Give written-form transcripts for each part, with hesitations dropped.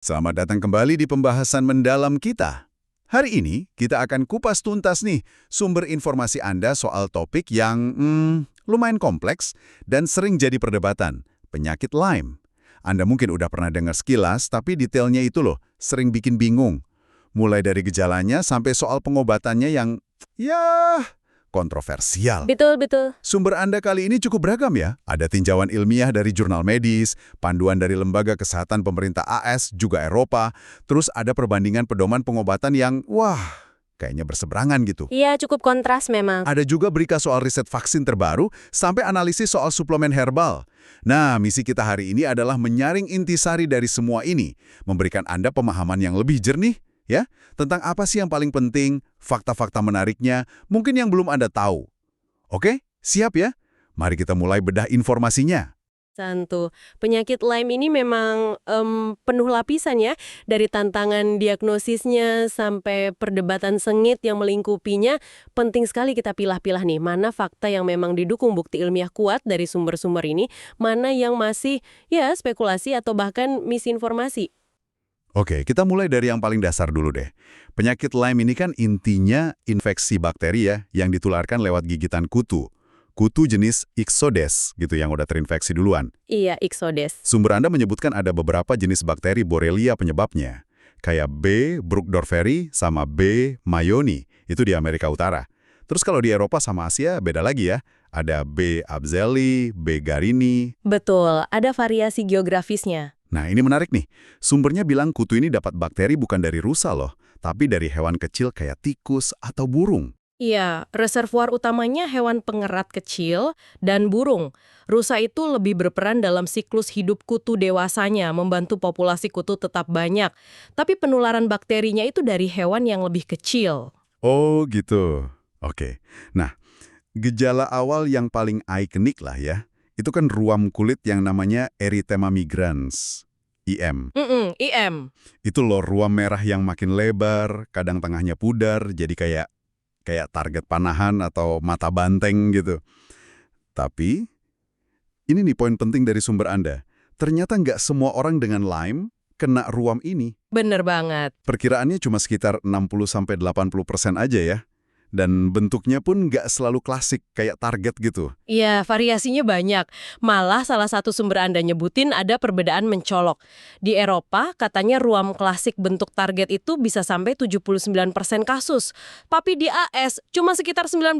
Selamat datang kembali di pembahasan mendalam kita. Hari ini kita akan kupas tuntas nih sumber informasi Anda soal topik yang lumayan kompleks dan sering jadi perdebatan, penyakit Lyme. Anda mungkin udah pernah dengar sekilas, tapi detailnya itu loh, sering bikin bingung. Mulai dari gejalanya sampai soal pengobatannya yang, ya, kontroversial. Betul. Sumber Anda kali ini cukup beragam ya. Ada tinjauan ilmiah dari jurnal medis, panduan dari lembaga kesehatan pemerintah AS, juga Eropa, terus ada perbandingan pedoman pengobatan yang, kayaknya berseberangan gitu. Iya, cukup kontras memang. Ada juga berita soal riset vaksin terbaru, sampai analisis soal suplemen herbal. Nah, misi kita hari ini adalah menyaring intisari dari semua ini, memberikan Anda pemahaman yang lebih jernih, ya, tentang apa sih yang paling penting, fakta-fakta menariknya, mungkin yang belum Anda tahu. Oke, siap ya? Mari kita mulai bedah informasinya. Santu. Penyakit Lyme ini memang penuh lapisan ya, dari tantangan diagnosisnya sampai perdebatan sengit yang melingkupinya. Penting sekali kita pilah-pilah nih, mana fakta yang memang didukung bukti ilmiah kuat dari sumber-sumber ini, mana yang masih ya spekulasi atau bahkan misinformasi. Oke, kita mulai dari yang paling dasar dulu deh. Penyakit Lyme ini kan intinya infeksi bakteri ya, yang ditularkan lewat gigitan kutu. Kutu jenis Ixodes gitu yang udah terinfeksi duluan. Iya, Ixodes. Sumber Anda menyebutkan ada beberapa jenis bakteri Borrelia penyebabnya. Kayak B. Burgdorferi sama B. mayoni, itu di Amerika Utara. Terus kalau di Eropa sama Asia beda lagi ya. Ada B. abzeli, B. garini. Betul, ada variasi geografisnya. Nah, ini menarik nih. Sumbernya bilang kutu ini dapat bakteri bukan dari rusa loh, tapi dari hewan kecil kayak tikus atau burung. Iya, reservoir utamanya hewan pengerat kecil dan burung. Rusa itu lebih berperan dalam siklus hidup kutu dewasanya, membantu populasi kutu tetap banyak. Tapi penularan bakterinya itu dari hewan yang lebih kecil. Oh, gitu. Oke. Nah, gejala awal yang paling ikonik lah ya, itu kan ruam kulit yang namanya erythema migrans, IM. IM. Itu loh ruam merah yang makin lebar, kadang tengahnya pudar, jadi kayak target panahan atau mata banteng gitu. Tapi, ini nih poin penting dari sumber Anda. Ternyata nggak semua orang dengan Lyme kena ruam ini. Bener banget. Perkiraannya cuma sekitar 60-80% aja ya. Dan bentuknya pun nggak selalu klasik, kayak target gitu. Iya, variasinya banyak. Malah salah satu sumber Anda nyebutin ada perbedaan mencolok. Di Eropa, katanya ruam klasik bentuk target itu bisa sampai 79% kasus. Tapi di AS, cuma sekitar 19%.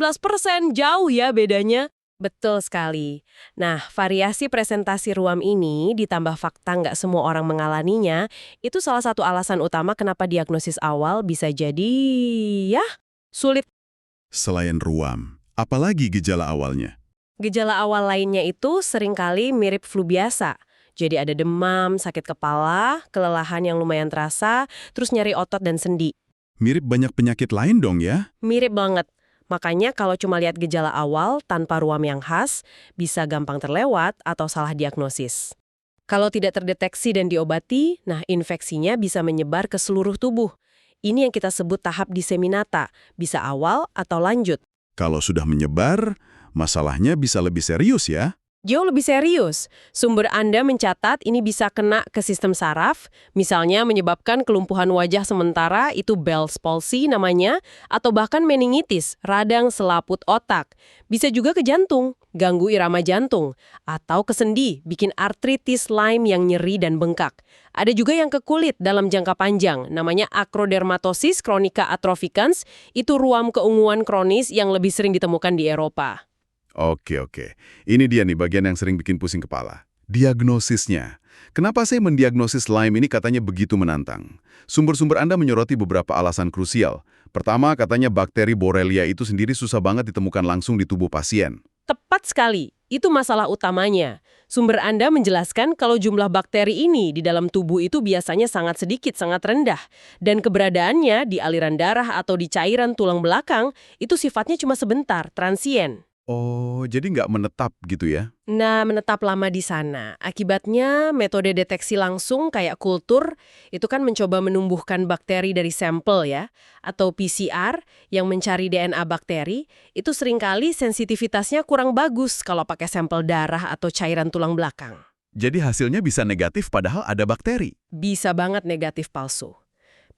Jauh ya bedanya. Betul sekali. Nah, variasi presentasi ruam ini ditambah fakta nggak semua orang mengalaminya, itu salah satu alasan utama kenapa diagnosis awal bisa jadi, ya, sulit. Selain ruam, apalagi gejala awalnya? Gejala awal lainnya itu seringkali mirip flu biasa. Jadi ada demam, sakit kepala, kelelahan yang lumayan terasa, terus nyeri otot dan sendi. Mirip banyak penyakit lain dong ya? Mirip banget. Makanya kalau cuma lihat gejala awal tanpa ruam yang khas, bisa gampang terlewat atau salah diagnosis. Kalau tidak terdeteksi dan diobati, nah infeksinya bisa menyebar ke seluruh tubuh. Ini yang kita sebut tahap diseminata, bisa awal atau lanjut. Kalau sudah menyebar, masalahnya bisa lebih serius ya? Jauh lebih serius. Sumber Anda mencatat ini bisa kena ke sistem saraf, misalnya menyebabkan kelumpuhan wajah sementara, itu Bell's palsy namanya, atau bahkan meningitis, radang selaput otak. Bisa juga ke jantung, ganggu irama jantung, atau ke sendi, bikin artritis Lyme yang nyeri dan bengkak. Ada juga yang ke kulit dalam jangka panjang, namanya acrodermatosis chronica atropicans, itu ruam keunguan kronis yang lebih sering ditemukan di Eropa. Oke. Ini dia nih bagian yang sering bikin pusing kepala. Diagnosisnya. Kenapa saya mendiagnosis Lyme ini katanya begitu menantang? Sumber-sumber Anda menyoroti beberapa alasan krusial. Pertama, katanya bakteri Borrelia itu sendiri susah banget ditemukan langsung di tubuh pasien. Tepat sekali, itu masalah utamanya. Sumber Anda menjelaskan kalau jumlah bakteri ini di dalam tubuh itu biasanya sangat sedikit, sangat rendah. Dan keberadaannya di aliran darah atau di cairan tulang belakang itu sifatnya cuma sebentar, transien. Oh, jadi nggak menetap gitu ya? Nah, menetap lama di sana. Akibatnya, metode deteksi langsung kayak kultur, itu kan mencoba menumbuhkan bakteri dari sampel ya, atau PCR yang mencari DNA bakteri, itu seringkali sensitivitasnya kurang bagus kalau pakai sampel darah atau cairan tulang belakang. Jadi hasilnya bisa negatif padahal ada bakteri. Bisa banget negatif palsu.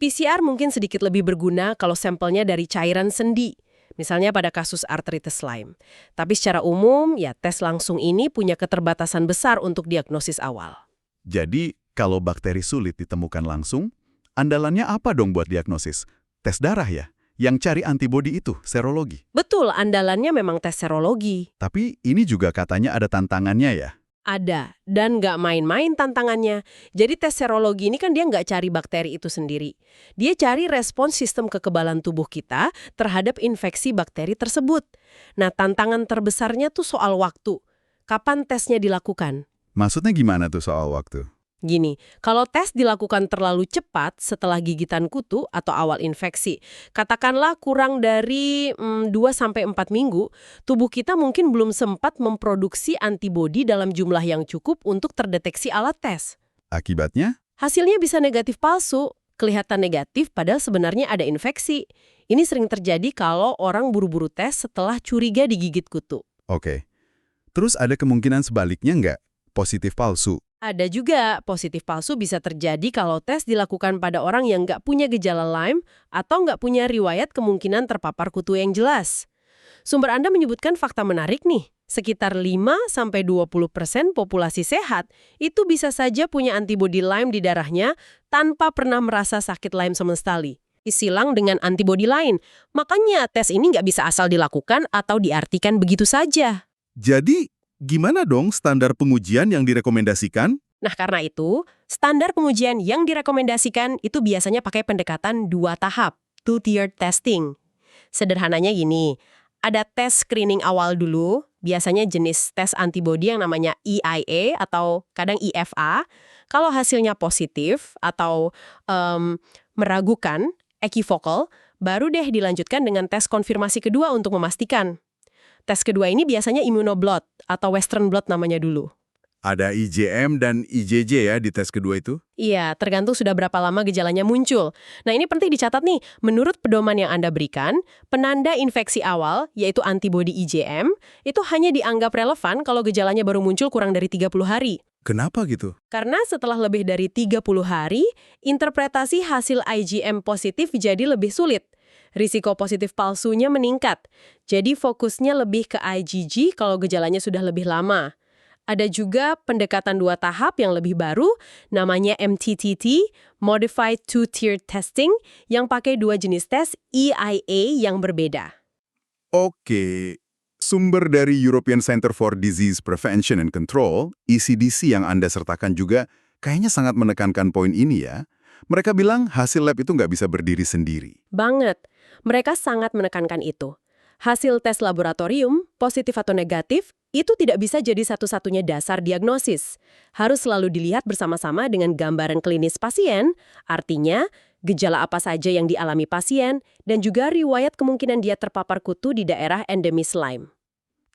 PCR mungkin sedikit lebih berguna kalau sampelnya dari cairan sendi, misalnya pada kasus artritis Lyme. Tapi secara umum, ya tes langsung ini punya keterbatasan besar untuk diagnosis awal. Jadi, kalau bakteri sulit ditemukan langsung, andalannya apa dong buat diagnosis? Tes darah ya? Yang cari antibodi itu, serologi. Betul, andalannya memang tes serologi. Tapi ini juga katanya ada tantangannya ya? Ada, dan nggak main-main tantangannya. Jadi tes serologi ini kan dia nggak cari bakteri itu sendiri. Dia cari respons sistem kekebalan tubuh kita terhadap infeksi bakteri tersebut. Nah, tantangan terbesarnya tuh soal waktu. Kapan tesnya dilakukan? Maksudnya gimana tuh soal waktu? Gini, kalau tes dilakukan terlalu cepat setelah gigitan kutu atau awal infeksi, katakanlah kurang dari 2-4 minggu, tubuh kita mungkin belum sempat memproduksi antibodi dalam jumlah yang cukup untuk terdeteksi alat tes. Akibatnya? Hasilnya bisa negatif palsu, kelihatan negatif padahal sebenarnya ada infeksi. Ini sering terjadi kalau orang buru-buru tes setelah curiga digigit kutu. Oke. Terus ada kemungkinan sebaliknya nggak? Positif palsu. Ada juga, positif palsu bisa terjadi kalau tes dilakukan pada orang yang nggak punya gejala Lyme atau nggak punya riwayat kemungkinan terpapar kutu yang jelas. Sumber Anda menyebutkan fakta menarik nih. Sekitar 5-20% populasi sehat itu bisa saja punya antibodi Lyme di darahnya tanpa pernah merasa sakit Lyme sama sekali. Silang dengan antibodi lain. Makanya tes ini nggak bisa asal dilakukan atau diartikan begitu saja. Jadi, gimana dong standar pengujian yang direkomendasikan? Nah, karena itu, standar pengujian yang direkomendasikan itu biasanya pakai pendekatan 2 tahap, two-tiered testing. Sederhananya gini, ada tes screening awal dulu, biasanya jenis tes antibodi yang namanya EIA atau kadang EFA. Kalau hasilnya positif atau meragukan, equivocal, baru deh dilanjutkan dengan tes konfirmasi kedua untuk memastikan. Tes kedua ini biasanya immunoblot atau western blot namanya dulu. Ada IgM dan IgG ya di tes kedua itu? Iya, tergantung sudah berapa lama gejalanya muncul. Nah, ini penting dicatat nih. Menurut pedoman yang Anda berikan, penanda infeksi awal, yaitu antibodi IgM, itu hanya dianggap relevan kalau gejalanya baru muncul kurang dari 30 hari. Kenapa gitu? Karena setelah lebih dari 30 hari, interpretasi hasil IgM positif jadi lebih sulit. Risiko positif palsunya meningkat. Jadi fokusnya lebih ke IgG kalau gejalanya sudah lebih lama. Ada juga pendekatan 2 tahap yang lebih baru, namanya MTTT, Modified Two-Tier Testing, yang pakai 2 jenis tes EIA yang berbeda. Oke, sumber dari European Center for Disease Prevention and Control, ECDC yang Anda sertakan juga, kayaknya sangat menekankan poin ini ya. Mereka bilang hasil lab itu nggak bisa berdiri sendiri. Banget. Mereka sangat menekankan itu. Hasil tes laboratorium, positif atau negatif, itu tidak bisa jadi satu-satunya dasar diagnosis. Harus selalu dilihat bersama-sama dengan gambaran klinis pasien, artinya gejala apa saja yang dialami pasien, dan juga riwayat kemungkinan dia terpapar kutu di daerah endemis Lyme.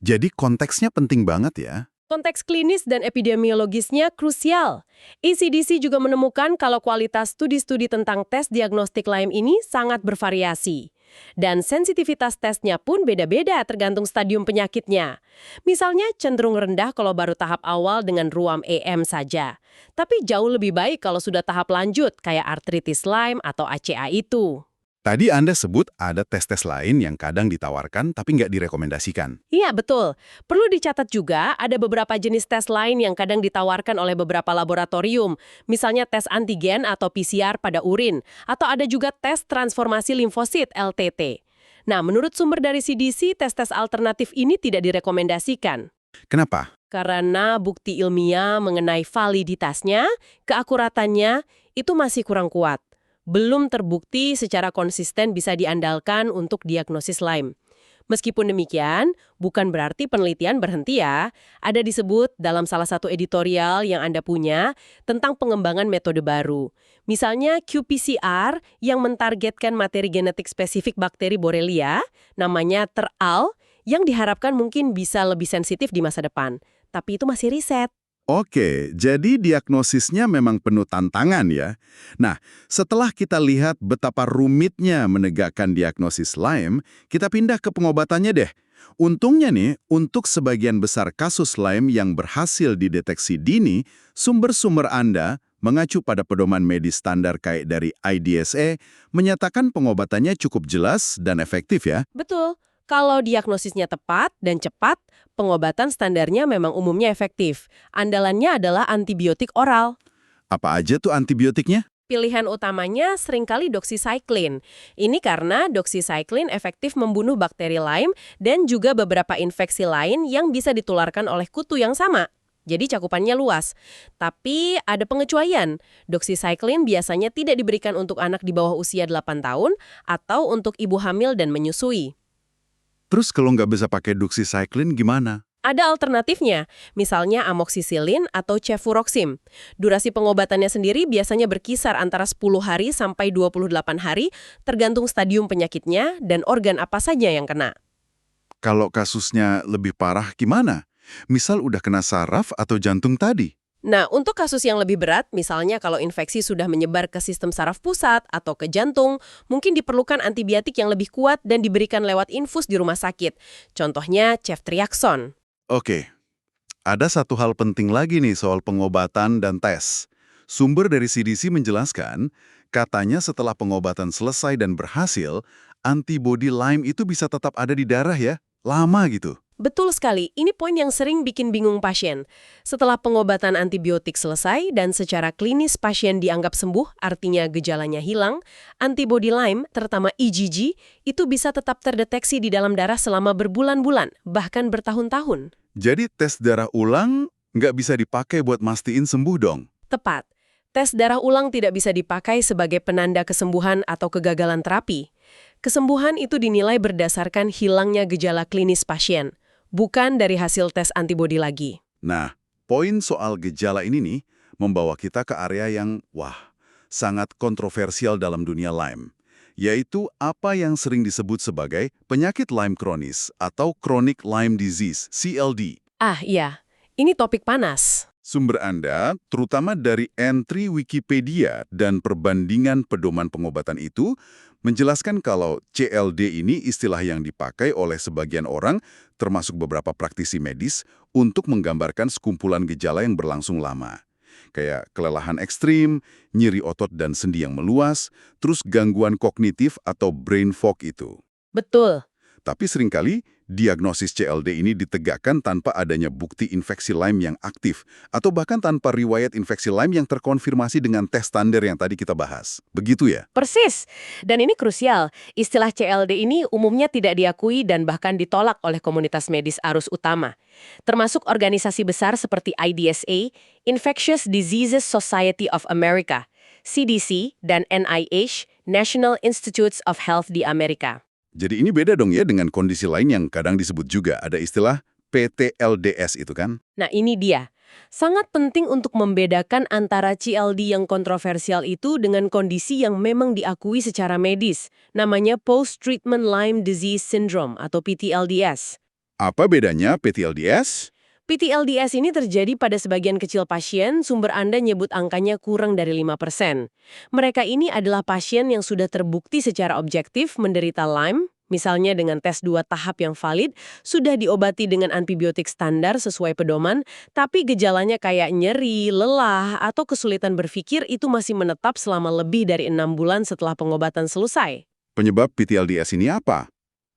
Jadi konteksnya penting banget ya. Konteks klinis dan epidemiologisnya krusial. ECDC juga menemukan kalau kualitas studi-studi tentang tes diagnostik Lyme ini sangat bervariasi. Dan sensitivitas tesnya pun beda-beda tergantung stadium penyakitnya. Misalnya cenderung rendah kalau baru tahap awal dengan ruam EM saja. Tapi jauh lebih baik kalau sudah tahap lanjut kayak artritis Lyme atau ACA itu. Tadi Anda sebut ada tes-tes lain yang kadang ditawarkan tapi nggak direkomendasikan. Iya, betul. Perlu dicatat juga ada beberapa jenis tes lain yang kadang ditawarkan oleh beberapa laboratorium, misalnya tes antigen atau PCR pada urin, atau ada juga tes transformasi limfosit LTT. Nah, menurut sumber dari CDC, tes-tes alternatif ini tidak direkomendasikan. Kenapa? Karena bukti ilmiah mengenai validitasnya, keakuratannya, itu masih kurang kuat. Belum terbukti secara konsisten bisa diandalkan untuk diagnosis Lyme. Meskipun demikian, bukan berarti penelitian berhenti ya. Ada disebut dalam salah satu editorial yang Anda punya tentang pengembangan metode baru. Misalnya qPCR yang mentargetkan materi genetik spesifik bakteri Borrelia, namanya TERAL, yang diharapkan mungkin bisa lebih sensitif di masa depan. Tapi itu masih riset. Oke, jadi diagnosisnya memang penuh tantangan ya. Nah, setelah kita lihat betapa rumitnya menegakkan diagnosis Lyme, kita pindah ke pengobatannya deh. Untungnya nih, untuk sebagian besar kasus Lyme yang berhasil dideteksi dini, sumber-sumber Anda mengacu pada pedoman medis standar kayak dari IDSA, menyatakan pengobatannya cukup jelas dan efektif ya. Betul. Kalau diagnosisnya tepat dan cepat, pengobatan standarnya memang umumnya efektif. Andalannya adalah antibiotik oral. Apa aja tuh antibiotiknya? Pilihan utamanya seringkali doxycycline. Ini karena doxycycline efektif membunuh bakteri Lyme dan juga beberapa infeksi lain yang bisa ditularkan oleh kutu yang sama. Jadi cakupannya luas. Tapi ada pengecualian. Doxycycline biasanya tidak diberikan untuk anak di bawah usia 8 tahun atau untuk ibu hamil dan menyusui. Terus kalau nggak bisa pakai doxycycline gimana? Ada alternatifnya, misalnya amoxicillin atau cefuroxim. Durasi pengobatannya sendiri biasanya berkisar antara 10 hari sampai 28 hari, tergantung stadium penyakitnya dan organ apa saja yang kena. Kalau kasusnya lebih parah gimana? Misal udah kena saraf atau jantung tadi. Nah, untuk kasus yang lebih berat, misalnya kalau infeksi sudah menyebar ke sistem saraf pusat atau ke jantung, mungkin diperlukan antibiotik yang lebih kuat dan diberikan lewat infus di rumah sakit. Contohnya ceftriaxone. Oke, ada satu hal penting lagi nih soal pengobatan dan tes. Sumber dari CDC menjelaskan, katanya setelah pengobatan selesai dan berhasil, antibodi Lyme itu bisa tetap ada di darah ya, lama gitu. Betul sekali, ini poin yang sering bikin bingung pasien. Setelah pengobatan antibiotik selesai dan secara klinis pasien dianggap sembuh, artinya gejalanya hilang, antibodi Lyme, terutama IgG, itu bisa tetap terdeteksi di dalam darah selama berbulan-bulan, bahkan bertahun-tahun. Jadi tes darah ulang nggak bisa dipakai buat mastiin sembuh dong? Tepat. Tes darah ulang tidak bisa dipakai sebagai penanda kesembuhan atau kegagalan terapi. Kesembuhan itu dinilai berdasarkan hilangnya gejala klinis pasien, bukan dari hasil tes antibodi lagi. Nah, poin soal gejala ini nih membawa kita ke area yang, sangat kontroversial dalam dunia Lyme, yaitu apa yang sering disebut sebagai penyakit Lyme kronis atau chronic Lyme disease, CLD. Ah iya, ini topik panas. Sumber Anda, terutama dari entry Wikipedia dan perbandingan pedoman pengobatan itu, menjelaskan kalau CLD ini istilah yang dipakai oleh sebagian orang, termasuk beberapa praktisi medis, untuk menggambarkan sekumpulan gejala yang berlangsung lama. Kayak kelelahan ekstrim, nyeri otot dan sendi yang meluas, terus gangguan kognitif atau brain fog itu. Betul. Tapi seringkali, diagnosis CLD ini ditegakkan tanpa adanya bukti infeksi Lyme yang aktif, atau bahkan tanpa riwayat infeksi Lyme yang terkonfirmasi dengan tes standar yang tadi kita bahas. Begitu ya? Persis. Dan ini krusial. Istilah CLD ini umumnya tidak diakui dan bahkan ditolak oleh komunitas medis arus utama. Termasuk organisasi besar seperti IDSA, Infectious Diseases Society of America, CDC, dan NIH, National Institutes of Health di Amerika. Jadi ini beda dong ya dengan kondisi lain yang kadang disebut juga. Ada istilah PTLDS itu kan? Nah ini dia. Sangat penting untuk membedakan antara CLD yang kontroversial itu dengan kondisi yang memang diakui secara medis. Namanya Post-Treatment Lyme Disease Syndrome atau PTLDS. Apa bedanya PTLDS? PTLDS ini terjadi pada sebagian kecil pasien, sumber Anda nyebut angkanya kurang dari 5%. Mereka ini adalah pasien yang sudah terbukti secara objektif menderita Lyme, misalnya dengan tes 2 tahap yang valid, sudah diobati dengan antibiotik standar sesuai pedoman, tapi gejalanya kayak nyeri, lelah, atau kesulitan berpikir itu masih menetap selama lebih dari 6 bulan setelah pengobatan selesai. Penyebab PTLDS ini apa?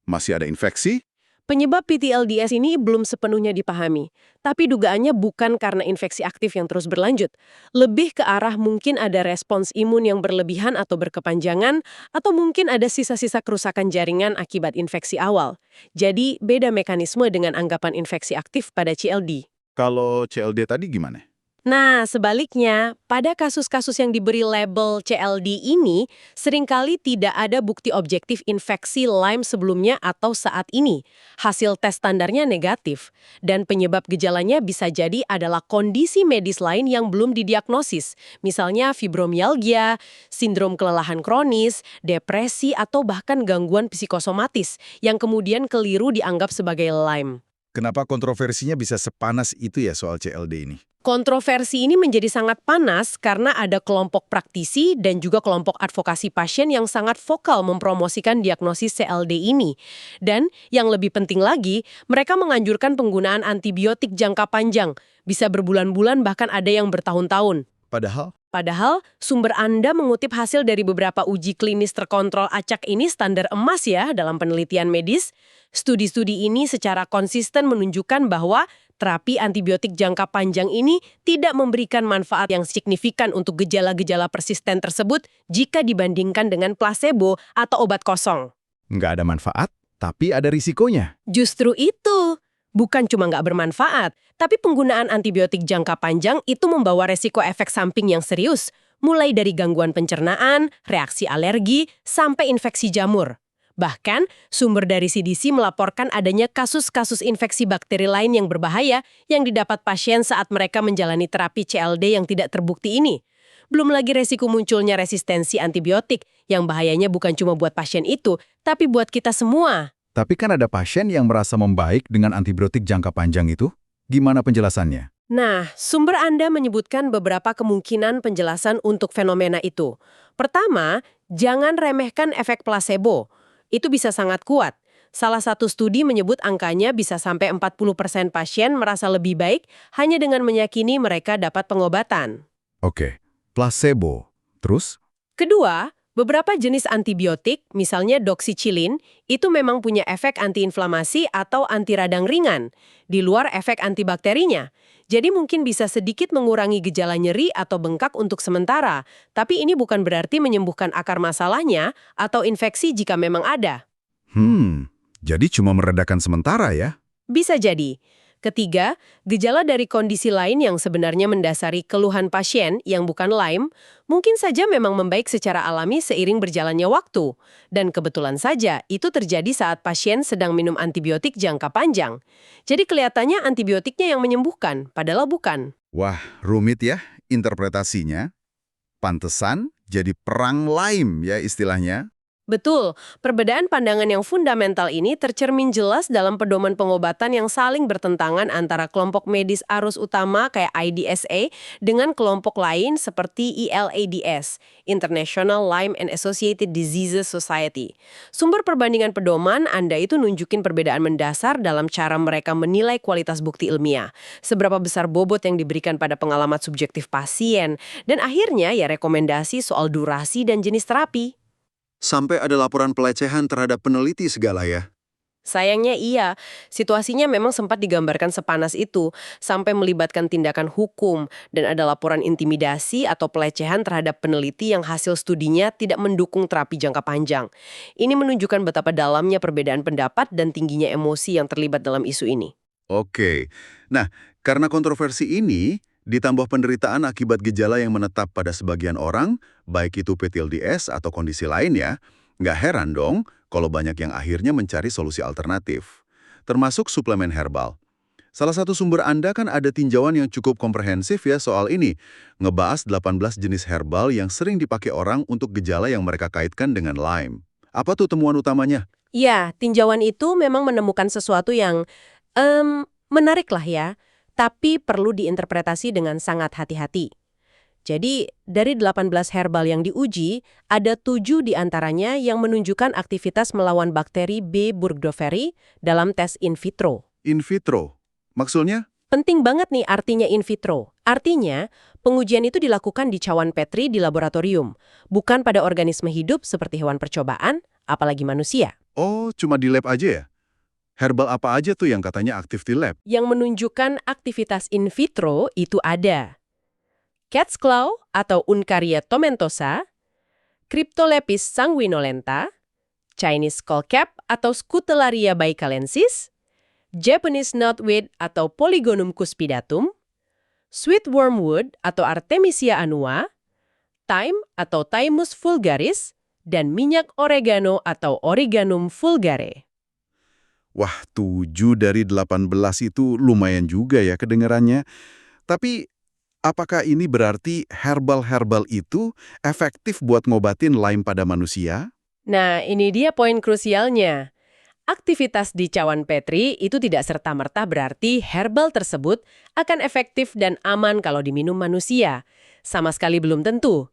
Masih ada infeksi? Penyebab PTLDS ini belum sepenuhnya dipahami, tapi dugaannya bukan karena infeksi aktif yang terus berlanjut. Lebih ke arah mungkin ada respons imun yang berlebihan atau berkepanjangan, atau mungkin ada sisa-sisa kerusakan jaringan akibat infeksi awal. Jadi, beda mekanisme dengan anggapan infeksi aktif pada CLD. Kalau CLD tadi gimana? Nah, sebaliknya, pada kasus-kasus yang diberi label CLD ini, seringkali tidak ada bukti objektif infeksi Lyme sebelumnya atau saat ini. Hasil tes standarnya negatif, dan penyebab gejalanya bisa jadi adalah kondisi medis lain yang belum didiagnosis, misalnya fibromialgia, sindrom kelelahan kronis, depresi, atau bahkan gangguan psikosomatis, yang kemudian keliru dianggap sebagai Lyme. Kenapa kontroversinya bisa sepanas itu ya soal CLD ini? Kontroversi ini menjadi sangat panas karena ada kelompok praktisi dan juga kelompok advokasi pasien yang sangat vokal mempromosikan diagnosis CLD ini. Dan yang lebih penting lagi, mereka menganjurkan penggunaan antibiotik jangka panjang, bisa berbulan-bulan bahkan ada yang bertahun-tahun. Padahal, sumber Anda mengutip hasil dari beberapa uji klinis terkontrol acak ini standar emas ya dalam penelitian medis. Studi-studi ini secara konsisten menunjukkan bahwa terapi antibiotik jangka panjang ini tidak memberikan manfaat yang signifikan untuk gejala-gejala persisten tersebut jika dibandingkan dengan placebo atau obat kosong. Nggak ada manfaat, tapi ada risikonya. Justru itu. Bukan cuma nggak bermanfaat, tapi penggunaan antibiotik jangka panjang itu membawa resiko efek samping yang serius, mulai dari gangguan pencernaan, reaksi alergi, sampai infeksi jamur. Bahkan, sumber dari CDC melaporkan adanya kasus-kasus infeksi bakteri lain yang berbahaya yang didapat pasien saat mereka menjalani terapi CLD yang tidak terbukti ini. Belum lagi resiko munculnya resistensi antibiotik, yang bahayanya bukan cuma buat pasien itu, tapi buat kita semua. Tapi kan ada pasien yang merasa membaik dengan antibiotik jangka panjang itu. Gimana penjelasannya? Nah, sumber Anda menyebutkan beberapa kemungkinan penjelasan untuk fenomena itu. Pertama, jangan remehkan efek placebo. Itu bisa sangat kuat. Salah satu studi menyebut angkanya bisa sampai 40% pasien merasa lebih baik hanya dengan meyakini mereka dapat pengobatan. Oke, placebo. Terus? Kedua, beberapa jenis antibiotik, misalnya doxycycline, itu memang punya efek antiinflamasi atau anti radang ringan, di luar efek antibakterinya. Jadi mungkin bisa sedikit mengurangi gejala nyeri atau bengkak untuk sementara, tapi ini bukan berarti menyembuhkan akar masalahnya atau infeksi jika memang ada. Jadi cuma meredakan sementara ya? Bisa jadi. Ketiga, gejala dari kondisi lain yang sebenarnya mendasari keluhan pasien yang bukan Lyme, mungkin saja memang membaik secara alami seiring berjalannya waktu. Dan kebetulan saja, itu terjadi saat pasien sedang minum antibiotik jangka panjang. Jadi kelihatannya antibiotiknya yang menyembuhkan, padahal bukan. Wah, rumit ya interpretasinya. Pantesan jadi perang Lyme ya istilahnya. Betul, perbedaan pandangan yang fundamental ini tercermin jelas dalam pedoman pengobatan yang saling bertentangan antara kelompok medis arus utama kayak IDSA dengan kelompok lain seperti ILADS, International Lyme and Associated Diseases Society. Sumber perbandingan pedoman Anda itu nunjukin perbedaan mendasar dalam cara mereka menilai kualitas bukti ilmiah, seberapa besar bobot yang diberikan pada pengalaman subjektif pasien, dan akhirnya ya rekomendasi soal durasi dan jenis terapi. Sampai ada laporan pelecehan terhadap peneliti segala ya. Sayangnya iya, situasinya memang sempat digambarkan sepanas itu, sampai melibatkan tindakan hukum, dan ada laporan intimidasi atau pelecehan terhadap peneliti yang hasil studinya tidak mendukung terapi jangka panjang. Ini menunjukkan betapa dalamnya perbedaan pendapat dan tingginya emosi yang terlibat dalam isu ini. Oke. Nah, karena kontroversi ini, ditambah penderitaan akibat gejala yang menetap pada sebagian orang, baik itu PTLDS atau kondisi lainnya, nggak heran dong kalau banyak yang akhirnya mencari solusi alternatif, termasuk suplemen herbal. Salah satu sumber Anda kan ada tinjauan yang cukup komprehensif ya soal ini, ngebahas 18 jenis herbal yang sering dipakai orang untuk gejala yang mereka kaitkan dengan Lyme. Apa tuh temuan utamanya? Ya, tinjauan itu memang menemukan sesuatu yang menarik lah ya, tapi perlu diinterpretasi dengan sangat hati-hati. Jadi, dari 18 herbal yang diuji, ada 7 diantaranya yang menunjukkan aktivitas melawan bakteri B. burgdorferi dalam tes in vitro. In vitro? Maksudnya? Penting banget nih artinya in vitro. Artinya, pengujian itu dilakukan di cawan Petri di laboratorium, bukan pada organisme hidup seperti hewan percobaan, apalagi manusia. Oh, cuma di lab aja ya? Herbal apa aja tuh yang katanya aktif di lab? Yang menunjukkan aktivitas in vitro itu ada Cat's Claw atau Uncaria tomentosa, Cryptolepis sanguinolenta, Chinese skullcap atau Scutellaria baicalensis, Japanese knotweed atau Polygonum cuspidatum, sweet wormwood atau Artemisia annua, thyme atau Thymus vulgaris, dan minyak oregano atau Origanum vulgare. Wah, 7 dari 18 itu lumayan juga ya kedengarannya. Tapi, apakah ini berarti herbal-herbal itu efektif buat ngobatin Lyme pada manusia? Nah, ini dia poin krusialnya. Aktivitas di cawan Petri itu tidak serta-merta berarti herbal tersebut akan efektif dan aman kalau diminum manusia. Sama sekali belum tentu.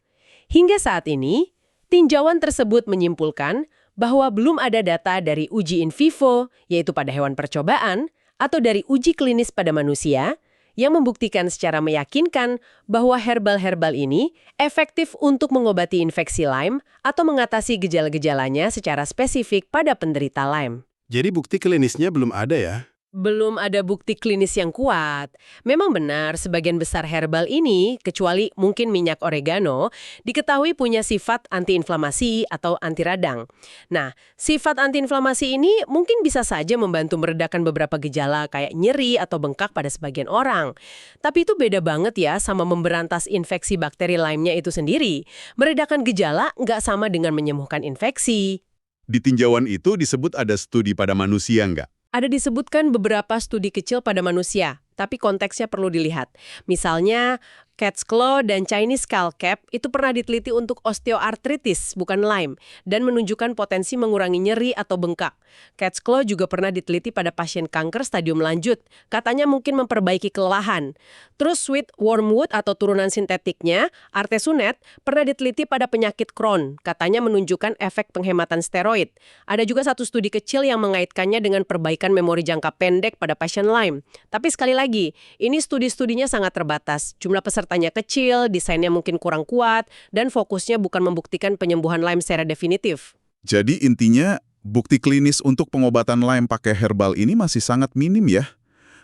Hingga saat ini, tinjauan tersebut menyimpulkan bahwa belum ada data dari uji in vivo, yaitu pada hewan percobaan, atau dari uji klinis pada manusia, yang membuktikan secara meyakinkan bahwa herbal-herbal ini efektif untuk mengobati infeksi Lyme atau mengatasi gejala-gejalanya secara spesifik pada penderita Lyme. Jadi bukti klinisnya belum ada ya? Belum ada bukti klinis yang kuat. Memang benar, sebagian besar herbal ini, kecuali mungkin minyak oregano, diketahui punya sifat antiinflamasi atau anti radang. Nah, sifat antiinflamasi ini mungkin bisa saja membantu meredakan beberapa gejala kayak nyeri atau bengkak pada sebagian orang. Tapi itu beda banget ya sama memberantas infeksi bakteri Lyme-nya itu sendiri. Meredakan gejala nggak sama dengan menyembuhkan infeksi. Di tinjauan itu disebut ada studi pada manusia nggak? Ada disebutkan beberapa studi kecil pada manusia, tapi konteksnya perlu dilihat. Misalnya, cat's claw dan Chinese skull cap itu pernah diteliti untuk osteoartritis, bukan Lyme, dan menunjukkan potensi mengurangi nyeri atau bengkak. Cat's claw juga pernah diteliti pada pasien kanker stadium lanjut, katanya mungkin memperbaiki kelelahan. Terus sweet wormwood atau turunan sintetiknya, artesunate, pernah diteliti pada penyakit Crohn, katanya menunjukkan efek penghematan steroid. Ada juga satu studi kecil yang mengaitkannya dengan perbaikan memori jangka pendek pada pasien Lyme. Tapi sekali lagi, ini studi-studinya sangat terbatas. Jumlah pesertanya kecil, desainnya mungkin kurang kuat, dan fokusnya bukan membuktikan penyembuhan Lyme secara definitif. Jadi intinya, bukti klinis untuk pengobatan Lyme pakai herbal ini masih sangat minim ya?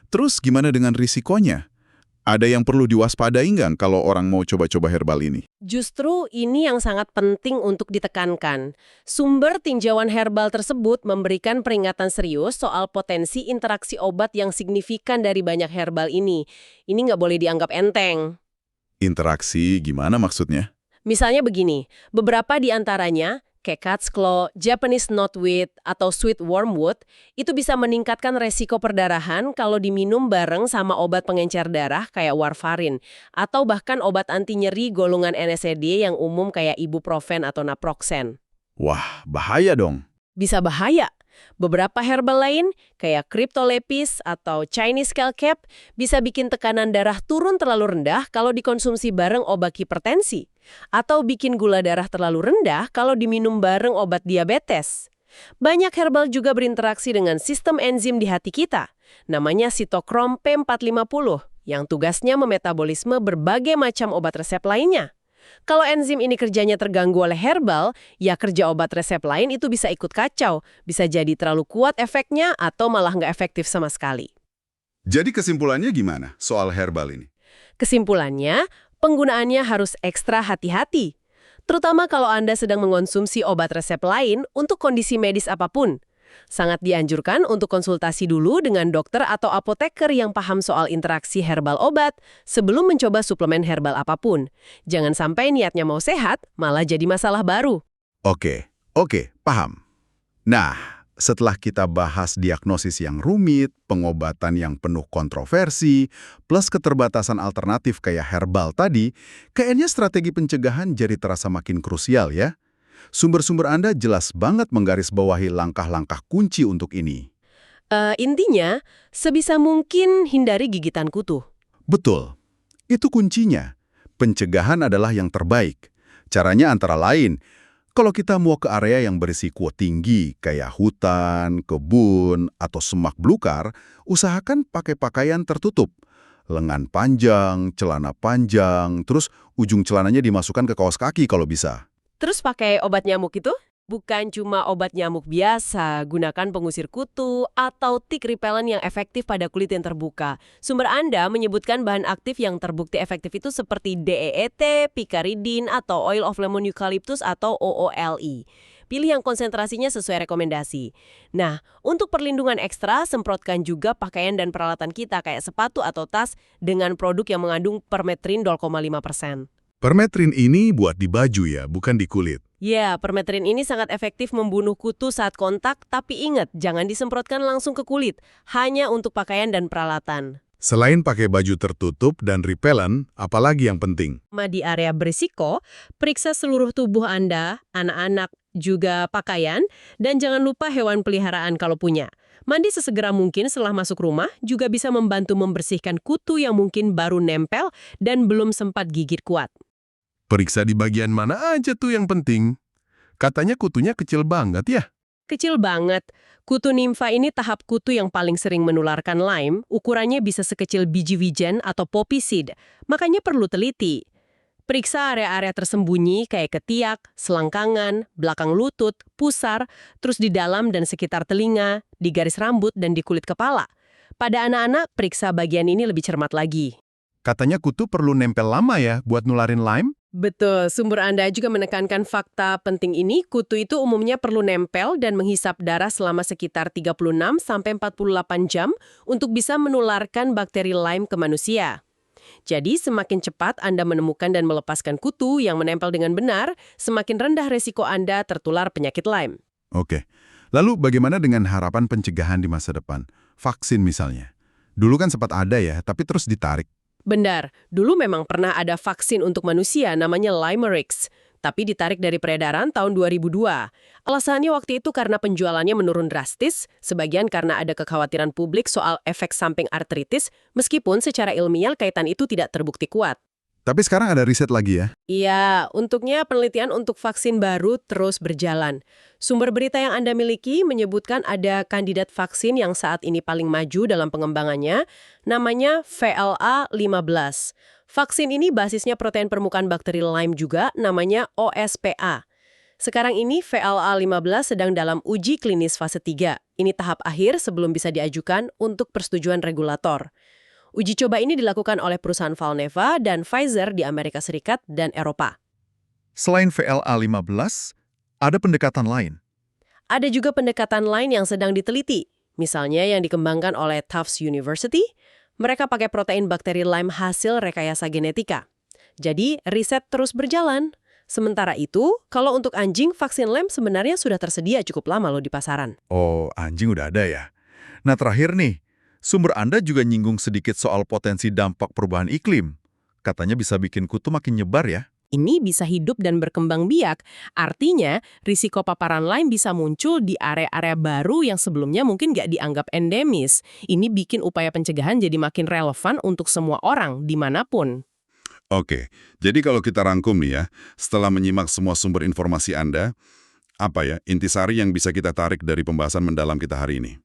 Terus gimana dengan risikonya? Ada yang perlu diwaspadai nggak kalau orang mau coba-coba herbal ini? Justru ini yang sangat penting untuk ditekankan. Sumber tinjauan herbal tersebut memberikan peringatan serius soal potensi interaksi obat yang signifikan dari banyak herbal ini. Ini nggak boleh dianggap enteng. Interaksi gimana maksudnya? Misalnya begini, beberapa di antaranya, kayak cat's claw, Japanese knotweed, atau sweet wormwood, itu bisa meningkatkan resiko perdarahan kalau diminum bareng sama obat pengencer darah kayak warfarin, atau bahkan obat anti nyeri golongan NSAID yang umum kayak ibuprofen atau naproxen. Wah, bahaya dong. Bisa bahaya. Beberapa herbal lain, kayak cryptolepis atau Chinese skull cap, bisa bikin tekanan darah turun terlalu rendah kalau dikonsumsi bareng obat hipertensi, atau bikin gula darah terlalu rendah kalau diminum bareng obat diabetes. Banyak herbal juga berinteraksi dengan sistem enzim di hati kita, namanya sitokrom P450, yang tugasnya memetabolisme berbagai macam obat resep lainnya. Kalau enzim ini kerjanya terganggu oleh herbal, ya kerja obat resep lain itu bisa ikut kacau, bisa jadi terlalu kuat efeknya atau malah nggak efektif sama sekali. Jadi kesimpulannya gimana soal herbal ini? Kesimpulannya, penggunaannya harus ekstra hati-hati. Terutama kalau Anda sedang mengonsumsi obat resep lain untuk kondisi medis apapun. Sangat dianjurkan untuk konsultasi dulu dengan dokter atau apoteker yang paham soal interaksi herbal obat sebelum mencoba suplemen herbal apapun. Jangan sampai niatnya mau sehat, malah jadi masalah baru. Oke, paham. Nah, setelah kita bahas diagnosis yang rumit, pengobatan yang penuh kontroversi, plus keterbatasan alternatif kayak herbal tadi, kayaknya strategi pencegahan jadi terasa makin krusial ya. Sumber-sumber Anda jelas banget menggarisbawahi langkah-langkah kunci untuk ini. Intinya, sebisa mungkin hindari gigitan kutu. Betul. Itu kuncinya. Pencegahan adalah yang terbaik. Caranya antara lain, kalau kita mau ke area yang berisiko tinggi, kayak hutan, kebun, atau semak belukar, usahakan pakai pakaian tertutup. Lengan panjang, celana panjang, terus ujung celananya dimasukkan ke kaos kaki kalau bisa. Terus pakai obat nyamuk itu? Bukan cuma obat nyamuk biasa, gunakan pengusir kutu atau tick repellent yang efektif pada kulit yang terbuka. Sumber Anda menyebutkan bahan aktif yang terbukti efektif itu seperti DEET, picaridin, atau oil of lemon eucalyptus atau OOLE. Pilih yang konsentrasinya sesuai rekomendasi. Nah, untuk perlindungan ekstra, semprotkan juga pakaian dan peralatan kita kayak sepatu atau tas dengan produk yang mengandung permetrin 0,5%. Permetrin ini buat di baju ya, bukan di kulit. Ya, permetrin ini sangat efektif membunuh kutu saat kontak, tapi ingat, jangan disemprotkan langsung ke kulit, hanya untuk pakaian dan peralatan. Selain pakai baju tertutup dan repellent, apalagi yang penting? Di area berisiko, periksa seluruh tubuh Anda, anak-anak, juga pakaian, dan jangan lupa hewan peliharaan kalau punya. Mandi sesegera mungkin setelah masuk rumah juga bisa membantu membersihkan kutu yang mungkin baru nempel dan belum sempat gigit kuat. Periksa di bagian mana aja tuh yang penting. Katanya kutunya kecil banget ya. Kecil banget. Kutu nimfa ini tahap kutu yang paling sering menularkan Lyme, ukurannya bisa sekecil biji wijen atau poppy seed, makanya perlu teliti. Periksa area-area tersembunyi kayak ketiak, selangkangan, belakang lutut, pusar, terus di dalam dan sekitar telinga, di garis rambut dan di kulit kepala. Pada anak-anak, periksa bagian ini lebih cermat lagi. Katanya kutu perlu nempel lama ya buat nularin Lyme? Betul, sumber Anda juga menekankan fakta penting ini, kutu itu umumnya perlu nempel dan menghisap darah selama sekitar 36-48 jam untuk bisa menularkan bakteri Lyme ke manusia. Jadi, semakin cepat Anda menemukan dan melepaskan kutu yang menempel dengan benar, semakin rendah resiko Anda tertular penyakit Lyme. Oke. Lalu bagaimana dengan harapan pencegahan di masa depan? Vaksin misalnya. Dulu kan sempat ada ya, tapi terus ditarik. Benar, dulu memang pernah ada vaksin untuk manusia namanya Limerix, tapi ditarik dari peredaran tahun 2002. Alasannya waktu itu karena penjualannya menurun drastis, sebagian karena ada kekhawatiran publik soal efek samping artritis, meskipun secara ilmiah kaitan itu tidak terbukti kuat. Tapi sekarang ada riset lagi ya. Iya, untuknya penelitian untuk vaksin baru terus berjalan. Sumber berita yang Anda miliki menyebutkan ada kandidat vaksin yang saat ini paling maju dalam pengembangannya, namanya VLA15. Vaksin ini basisnya protein permukaan bakteri Lyme juga, namanya OSPA. Sekarang ini VLA15 sedang dalam uji klinis fase 3. Ini tahap akhir sebelum bisa diajukan untuk persetujuan regulator. Uji coba ini dilakukan oleh perusahaan Valneva dan Pfizer di Amerika Serikat dan Eropa. Selain VLA15, ada pendekatan lain. Ada juga pendekatan lain yang sedang diteliti, misalnya yang dikembangkan oleh Tufts University. Mereka pakai protein bakteri Lyme hasil rekayasa genetika. Jadi, riset terus berjalan. Sementara itu, kalau untuk anjing, vaksin Lyme sebenarnya sudah tersedia cukup lama loh di pasaran. Oh, anjing udah ada ya. Nah, terakhir nih, sumber Anda juga nyinggung sedikit soal potensi dampak perubahan iklim. Katanya bisa bikin kutu makin nyebar ya. Ini bisa hidup dan berkembang biak. Artinya, risiko paparan Lyme bisa muncul di area-area baru yang sebelumnya mungkin nggak dianggap endemis. Ini bikin upaya pencegahan jadi makin relevan untuk semua orang, dimanapun. Oke, jadi kalau kita rangkum nih ya, setelah menyimak semua sumber informasi Anda, apa ya intisari yang bisa kita tarik dari pembahasan mendalam kita hari ini?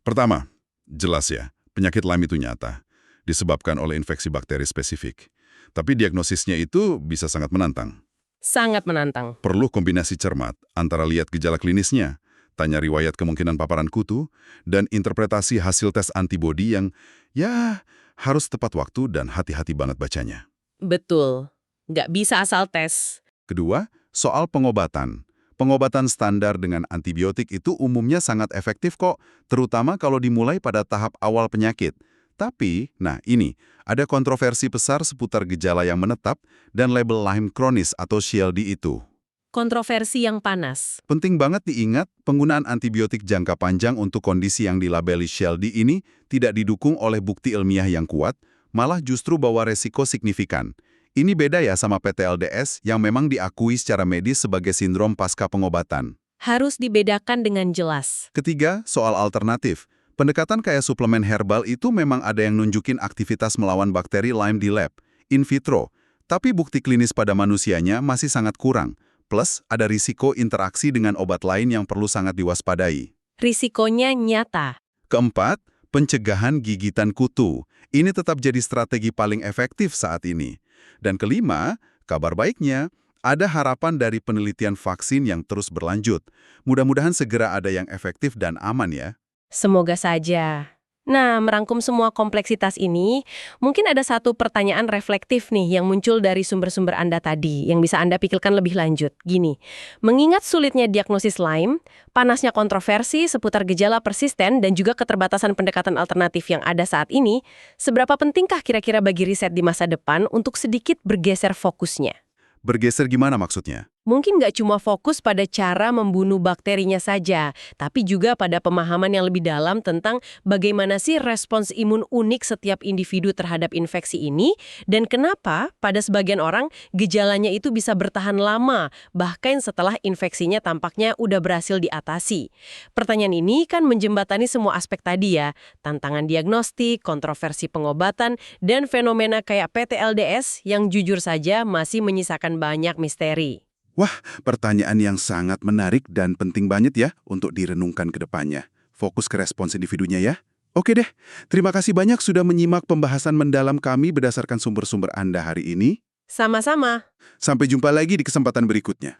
Pertama, jelas ya, penyakit Lyme itu nyata, disebabkan oleh infeksi bakteri spesifik. Tapi diagnosisnya itu bisa sangat menantang. Sangat menantang. Perlu kombinasi cermat antara lihat gejala klinisnya, tanya riwayat kemungkinan paparan kutu, dan interpretasi hasil tes antibodi yang, ya, harus tepat waktu dan hati-hati banget bacanya. Betul. Nggak bisa asal tes. Kedua, soal pengobatan. Pengobatan standar dengan antibiotik itu umumnya sangat efektif kok, terutama kalau dimulai pada tahap awal penyakit. Tapi, nah ini, ada kontroversi besar seputar gejala yang menetap dan label Lyme kronis atau SLD itu. Kontroversi yang panas. Penting banget diingat, penggunaan antibiotik jangka panjang untuk kondisi yang dilabeli SLD ini tidak didukung oleh bukti ilmiah yang kuat, malah justru bawa resiko signifikan. Ini beda ya sama PTLDS yang memang diakui secara medis sebagai sindrom pasca pengobatan. Harus dibedakan dengan jelas. Ketiga, soal alternatif. Pendekatan kayak suplemen herbal itu memang ada yang nunjukin aktivitas melawan bakteri Lyme di lab, in vitro, tapi bukti klinis pada manusianya masih sangat kurang. Plus, ada risiko interaksi dengan obat lain yang perlu sangat diwaspadai. Risikonya nyata. Keempat, pencegahan gigitan kutu. Ini tetap jadi strategi paling efektif saat ini. Dan kelima, kabar baiknya, ada harapan dari penelitian vaksin yang terus berlanjut. Mudah-mudahan segera ada yang efektif dan aman ya. Semoga saja. Nah, merangkum semua kompleksitas ini, mungkin ada satu pertanyaan reflektif nih yang muncul dari sumber-sumber Anda tadi, yang bisa Anda pikirkan lebih lanjut. Gini, mengingat sulitnya diagnosis Lyme, panasnya kontroversi seputar gejala persisten dan juga keterbatasan pendekatan alternatif yang ada saat ini, seberapa pentingkah kira-kira bagi riset di masa depan untuk sedikit bergeser fokusnya? Bergeser gimana maksudnya? mungkin nggak cuma fokus pada cara membunuh bakterinya saja, tapi juga pada pemahaman yang lebih dalam tentang bagaimana sih respons imun unik setiap individu terhadap infeksi ini, dan kenapa pada sebagian orang gejalanya itu bisa bertahan lama, bahkan setelah infeksinya tampaknya udah berhasil diatasi. Pertanyaan ini kan menjembatani semua aspek tadi ya, tantangan diagnostik, kontroversi pengobatan, dan fenomena kayak PTLDS yang jujur saja masih menyisakan banyak misteri. Wah, pertanyaan yang sangat menarik dan penting banget ya untuk direnungkan ke depannya. Fokus ke respons individunya ya. Oke deh, terima kasih banyak sudah menyimak pembahasan mendalam kami berdasarkan sumber-sumber Anda hari ini. Sama-sama. Sampai jumpa lagi di kesempatan berikutnya.